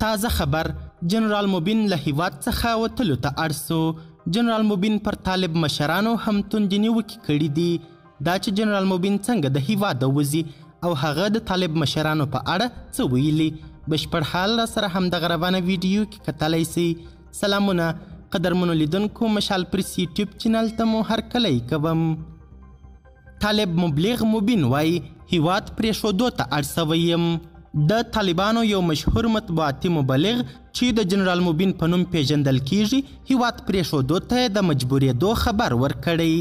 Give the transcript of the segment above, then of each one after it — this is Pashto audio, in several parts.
تازه خبر جنرال مبین له هیواد څخه وتلو ته اړ سو. جنرال مبین پر طالب مشرانو هم توندې نیوکې کړي دي. دا چې جنرال مبین څنګه د هیواده وځي او هغه د طالب مشرانو په اړه څه ویلي، بشپړ حال را سره همدغه روانه ویډیو کې کتلی سئ. سلامونه قدرمنو لیدونکو، مشال پریس یوټیوب چینل ته مو هرکلی کوم. طالب مبلغ مبین وایي هیواد پرېښودو ته اړ سوی یم. د طالبانو یو مشهور مطبوعاتي مبلغ چې د جنرال مبین په نوم پیژندل کیږي هیواد پرېښودو ته د مجبورېدو خبر ورکړی.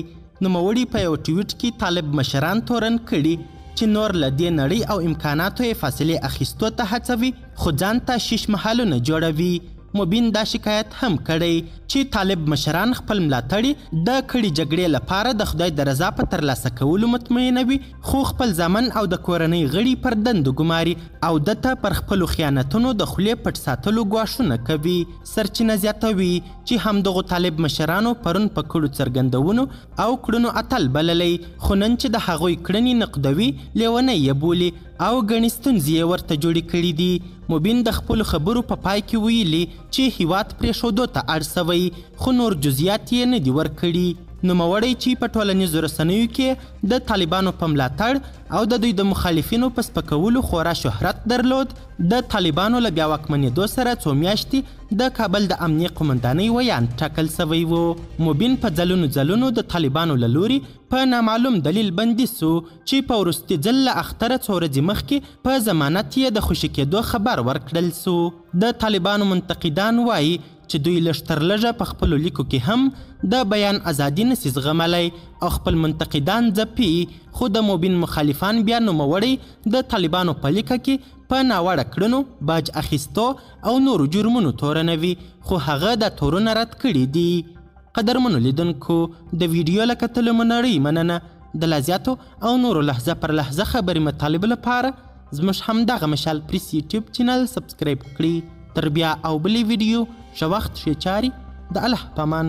نوموړي په یو ټویټ کې طالب مشران تورن کړي چې نور له دې نړۍ او امکاناتو یې فاصلې اخیستو ته هڅوي خو ځان ته شیش محلونه جوړوي. مبین دا شکایت هم کړی چې طالب مشران خپل ملاتړي د کړي جګړې لپاره د خدای د رضا په ترلاسه کولو مطمئنوي، خو خپل زامن او د کورنۍ غړي پر دندو ګماري او دته پر خپلو خیانتونو د خولې پټ ساتلو ګواښونه کوي. سرچینه زیاتوي چې همدغو طالب مشرانو پرون په کړو څرګندونو او کړنو اتل بللی، خو نن چې د هغوی کړنې نقدوي لیونی یې بولي او ګڼې ستونزې یې ورته جوړې کړي دي. مبین د خپلو خبرو په پای کې ویلي چې هیواد پرېښودو ته اړ سوی خو نور جزئیات یې نه دي ورکړي. نوموړی چې په ټولنیزو رسنیو کې د طالبانو په ملاتړ او د دوی د مخالفینو په سپکولو خورا شهرت درلود، د طالبانو له بیا واکمنېدو سره څو میاشتې د کابل د امنیې قمندانۍ ویان ټاکل سوی و. مبین په ځلونو د طالبانو له لوري په نامعلوم دلیل بندي سو چې په وروستي ځل له اختره څو ورځې مخکې په ضمانت یې د خوشي کېدو خبر ورکړل سو. د طالبانو منتقدان وایي چې دوی لږ تر لږه په خپلو لیکو کې هم د بیان ازادي نسي زغملی او خپل منتقدان ځپي، خو د مبین مخالفان بیا نوموړی د طالبانو په لیکه کې په ناوړه کړنو، باج اخیستو او نورو جرمونو تورنوي، خو هغه دا تورونه رد کړي دي. قدرمنو لیدونکو، د ویډیو له کتلو مو نړۍ مننه. د لا زیاتو او نورو لحظه پر لحظه خبرې مطالبو لپاره زموږ همدغه مشال پریس یوټیوب چینل سبسکرایب کړئ. تر بیا او بلې ویډیو ښه وخت ښې چارې، د الله په امان.